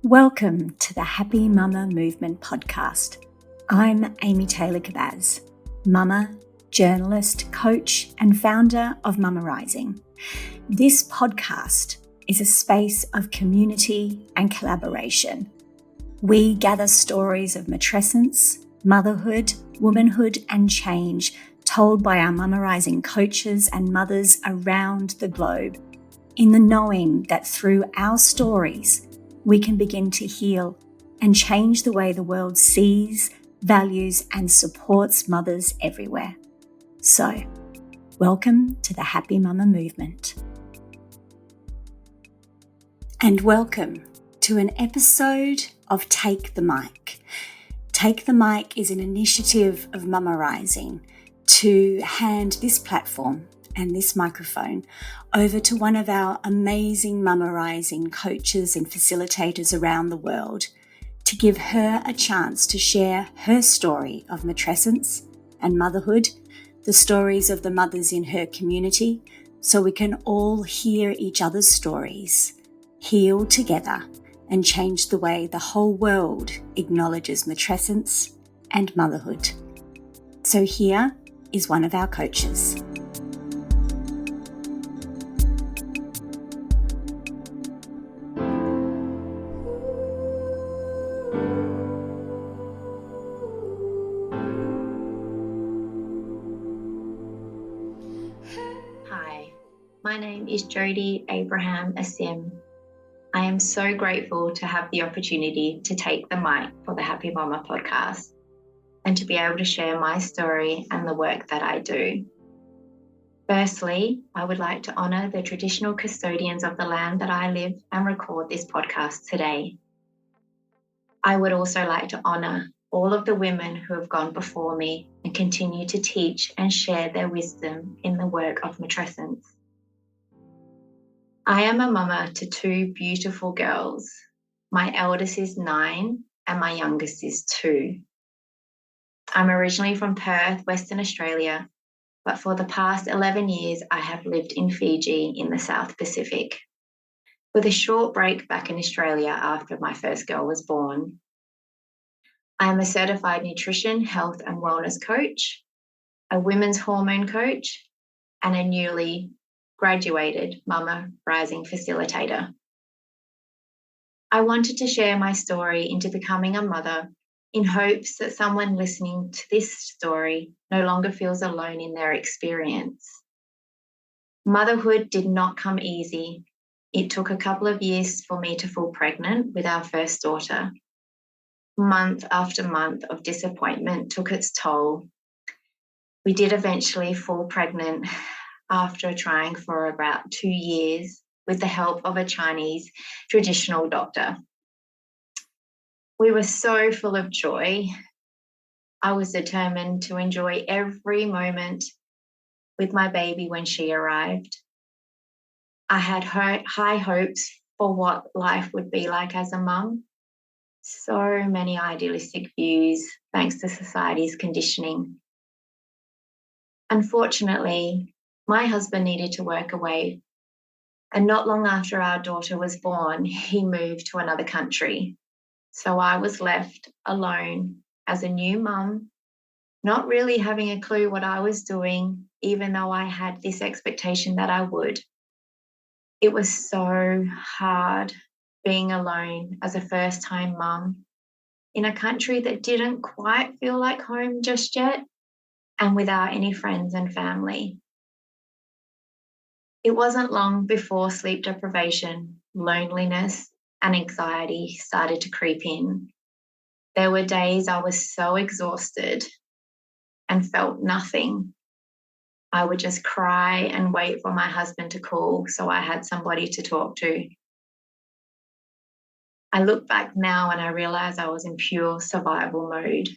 Welcome to the Happy Mama Movement podcast. I'm Amy Taylor-Kabbaz, mama, journalist, coach, and founder of Mama Rising. This podcast is a space of community and collaboration. We gather stories of matrescence, motherhood, womanhood, and change told by our Mama Rising coaches and mothers around the globe, in the knowing that through our stories, we can begin to heal and change the way the world sees, values, and supports mothers everywhere. So, welcome to the Happy Mama Movement. And welcome to an episode of Take the Mic. Take the Mic is an initiative of Mama Rising to hand this platform and this microphone over to one of our amazing Mama Rising coaches and facilitators around the world to give her a chance to share her story of matrescence and motherhood, the stories of the mothers in her community, so we can all hear each other's stories, heal together, and change the way the whole world acknowledges matrescence and motherhood. So here is one of our coaches. Hi, my name is Jodie Abraham Asim. I am so grateful to have the opportunity to take the mic for the Happy Mama podcast and to be able to share my story and the work that I do. Firstly, I would like to honour the traditional custodians of the land that I live and record this podcast today. I would also like to honour all of the women who have gone before me and continue to teach and share their wisdom in the work of matrescence. I am a mama to two beautiful girls. My eldest is 9 and my youngest is 2. I'm originally from Perth, Western Australia, but for the past 11 years I have lived in Fiji in the South Pacific, with a short break back in Australia after my first girl was born. I am a certified nutrition, health and wellness coach, a women's hormone coach, and a newly graduated Mama Rising Facilitator. I wanted to share my story into becoming a mother in hopes that someone listening to this story no longer feels alone in their experience. Motherhood did not come easy. It took a couple of years for me to fall pregnant with our first daughter. Month after month of disappointment took its toll. We did eventually fall pregnant after trying for about 2 years with the help of a Chinese traditional doctor. We were so full of joy. I was determined to enjoy every moment with my baby when she arrived. I had high hopes for what life would be like as a mum. So many idealistic views, thanks to society's conditioning. Unfortunately, my husband needed to work away, and not long after our daughter was born, he moved to another country. So I was left alone as a new mum, not really having a clue what I was doing, even though I had this expectation that I would. It was so hard being alone as a first-time mum in a country that didn't quite feel like home just yet, and without any friends and family. It wasn't long before sleep deprivation, loneliness, and anxiety started to creep in. There were days I was so exhausted and felt nothing. I would just cry and wait for my husband to call so I had somebody to talk to. I look back now and I realize I was in pure survival mode,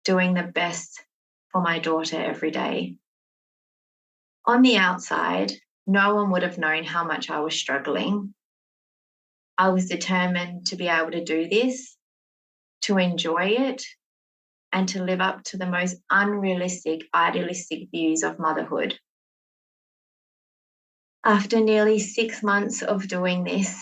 doing the best for my daughter every day. On the outside, no one would have known how much I was struggling. I was determined to be able to do this, to enjoy it, and to live up to the most unrealistic, idealistic views of motherhood. After nearly 6 months of doing this,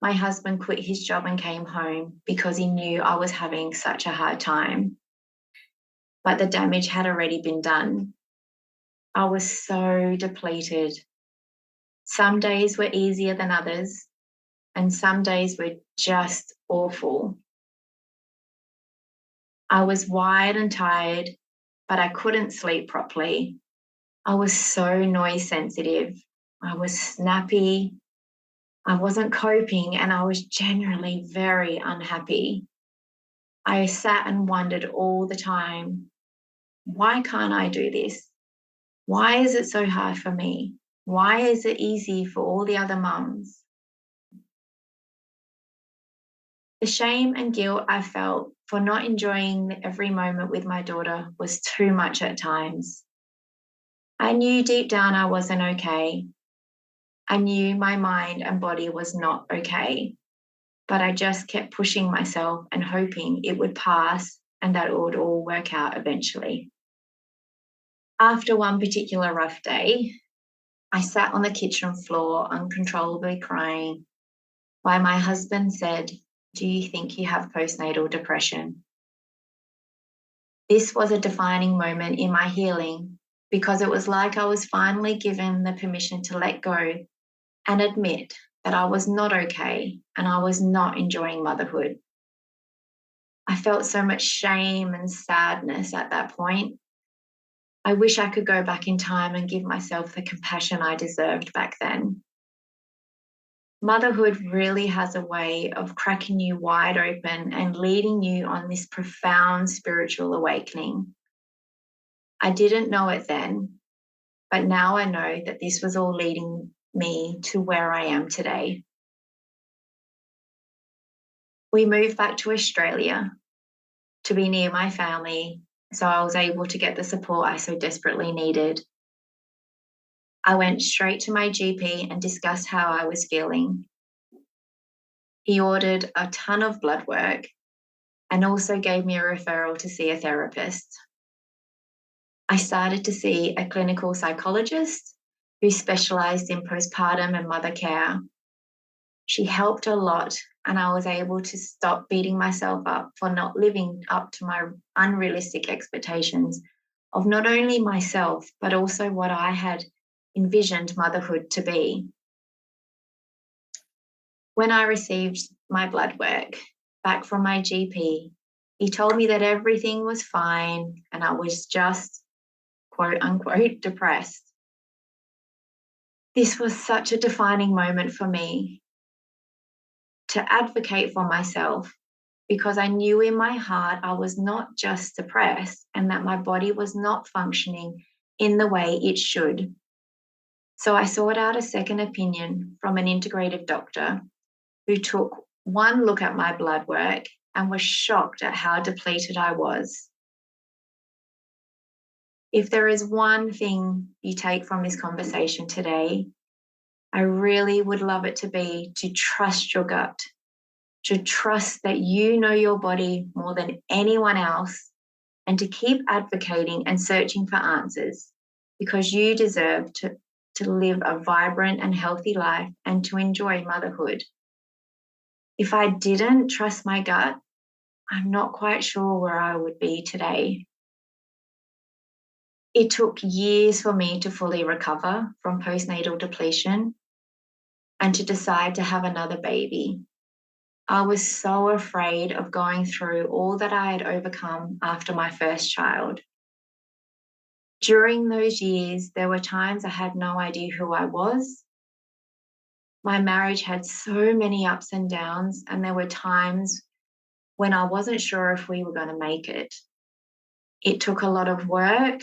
my husband quit his job and came home because he knew I was having such a hard time. But the damage had already been done. I was so depleted. Some days were easier than others, and some days were just awful. I was wired and tired, but I couldn't sleep properly. I was so noise sensitive. I was snappy. I wasn't coping, and I was generally very unhappy. I sat and wondered all the time, why can't I do this? Why is it so hard for me? Why is it easy for all the other mums? The shame and guilt I felt for not enjoying every moment with my daughter was too much at times. I knew deep down I wasn't okay. I knew my mind and body was not okay, but I just kept pushing myself and hoping it would pass and that it would all work out eventually. After one particular rough day, I sat on the kitchen floor uncontrollably crying while my husband said, "Do you think you have postnatal depression?" This was a defining moment in my healing because it was like I was finally given the permission to let go and admit that I was not okay and I was not enjoying motherhood. I felt so much shame and sadness at that point. I wish I could go back in time and give myself the compassion I deserved back then. Motherhood really has a way of cracking you wide open and leading you on this profound spiritual awakening. I didn't know it then, but now I know that this was all leading me to where I am today. We moved back to Australia to be near my family, so I was able to get the support I so desperately needed. I went straight to my GP and discussed how I was feeling. He ordered a ton of blood work and also gave me a referral to see a therapist. I started to see a clinical psychologist who specialised in postpartum and mother care. She helped a lot, and I was able to stop beating myself up for not living up to my unrealistic expectations of not only myself, but also what I had envisioned motherhood to be. When I received my blood work back from my GP, he told me that everything was fine and I was just, quote unquote, depressed. This was such a defining moment for me to advocate for myself, because I knew in my heart I was not just depressed and that my body was not functioning in the way it should. So I sought out a second opinion from an integrative doctor who took one look at my blood work and was shocked at how depleted I was. If there is one thing you take from this conversation today, I really would love it to be to trust your gut, to trust that you know your body more than anyone else, and to keep advocating and searching for answers, because you deserve to live a vibrant and healthy life and to enjoy motherhood. If I didn't trust my gut, I'm not quite sure where I would be today. It took years for me to fully recover from postnatal depletion and to decide to have another baby. I was so afraid of going through all that I had overcome after my first child. During those years, there were times I had no idea who I was. My marriage had so many ups and downs, and there were times when I wasn't sure if we were going to make it. It took a lot of work,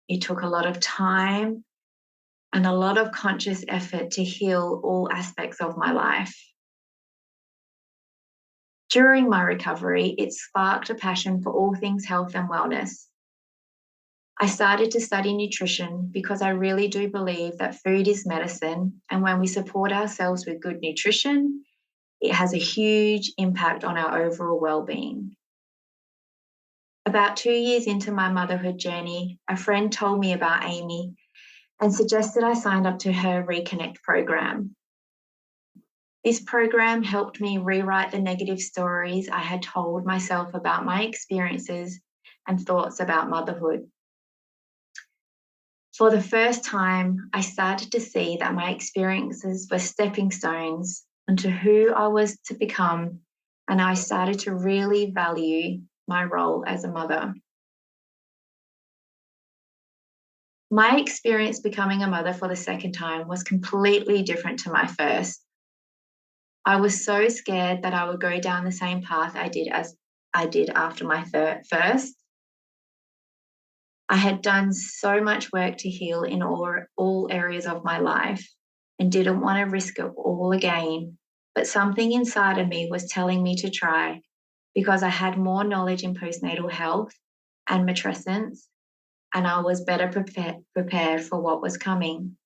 it took a lot of time, and a lot of conscious effort to heal all aspects of my life. During my recovery, it sparked a passion for all things health and wellness. I started to study nutrition because I really do believe that food is medicine, and when we support ourselves with good nutrition, it has a huge impact on our overall well-being. About 2 years into my motherhood journey, a friend told me about Amy and suggested I signed up to her Reconnect program. This program helped me rewrite the negative stories I had told myself about my experiences and thoughts about motherhood. For the first time, I started to see that my experiences were stepping stones into who I was to become, and I started to really value my role as a mother. My experience becoming a mother for the second time was completely different to my first. I was so scared that I would go down the same path I did after my first. I had done so much work to heal in all areas of my life and didn't want to risk it all again. But something inside of me was telling me to try because I had more knowledge in postnatal health and matrescence, and I was better prepared for what was coming.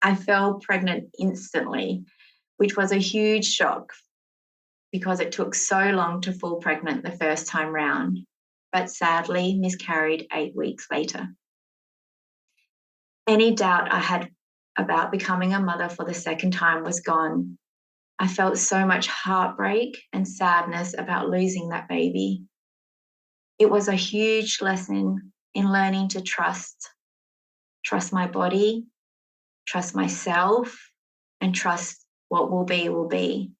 I fell pregnant instantly, which was a huge shock because it took so long to fall pregnant the first time round, but sadly miscarried 8 weeks later. Any doubt I had about becoming a mother for the second time was gone. I felt so much heartbreak and sadness about losing that baby. It was a huge lesson in learning to trust my body, trust myself, and trust what will be will be.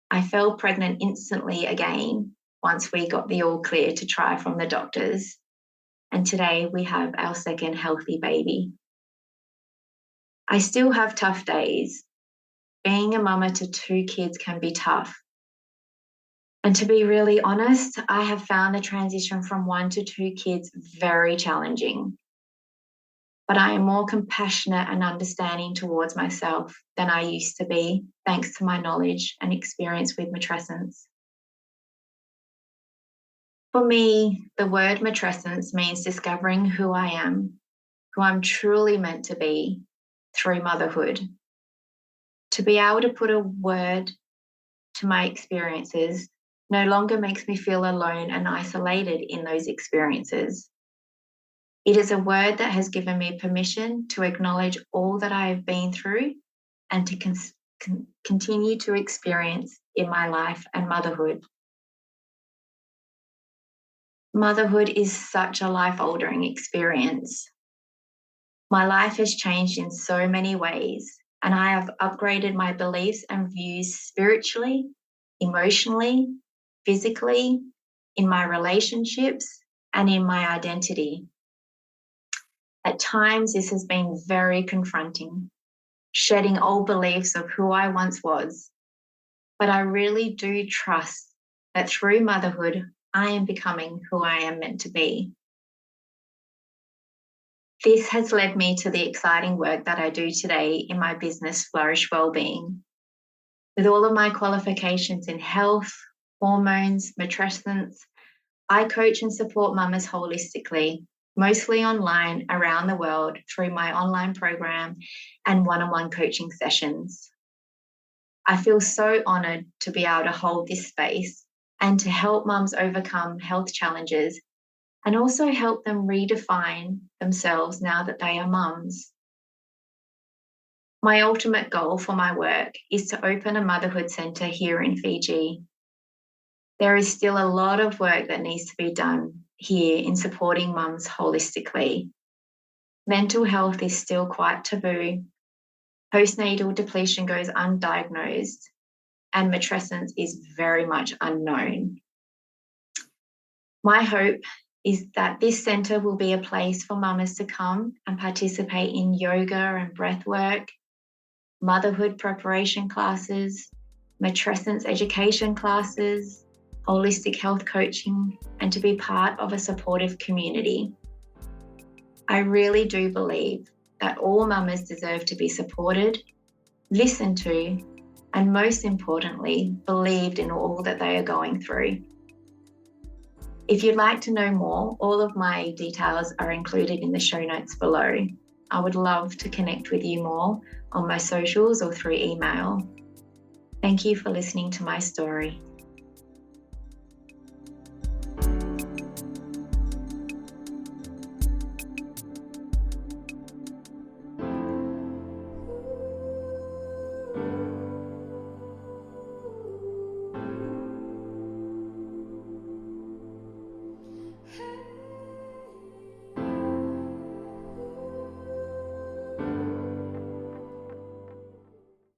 I fell pregnant instantly again once we got the all clear to try from the doctors. And today we have our second healthy baby. I still have tough days. Being a mama to 2 kids can be tough. And to be really honest, I have found the transition from 1 to 2 kids very challenging. But I am more compassionate and understanding towards myself than I used to be, thanks to my knowledge and experience with matrescence. For me, the word matrescence means discovering who I am, who I'm truly meant to be through motherhood. To be able to put a word to my experiences no longer makes me feel alone and isolated in those experiences. It is a word that has given me permission to acknowledge all that I have been through and to continue to experience in my life and motherhood. Motherhood is such a life-altering experience. My life has changed in so many ways, and I have upgraded my beliefs and views spiritually, emotionally, physically, in my relationships, and in my identity. At times, this has been very confronting, shedding old beliefs of who I once was. But I really do trust that through motherhood, I am becoming who I am meant to be. This has led me to the exciting work that I do today in my business, Flourish Wellbeing. With all of my qualifications in health, hormones, matrescence, I coach and support mamas holistically, mostly online around the world through my online program and one-on-one coaching sessions. I feel so honoured to be able to hold this space and to help mums overcome health challenges and also help them redefine themselves now that they are mums. My ultimate goal for my work is to open a motherhood centre here in Fiji. There is still a lot of work that needs to be done here in supporting mums holistically. Mental health is still quite taboo. Postnatal depletion goes undiagnosed, and matrescence is very much unknown. My hope is that this centre will be a place for mamas to come and participate in yoga and breath work, motherhood preparation classes, matrescence education classes, holistic health coaching, and to be part of a supportive community. I really do believe that all mamas deserve to be supported, listened to, and most importantly, believed in all that they are going through. If you'd like to know more, all of my details are included in the show notes below. I would love to connect with you more on my socials or through email. Thank you for listening to my story.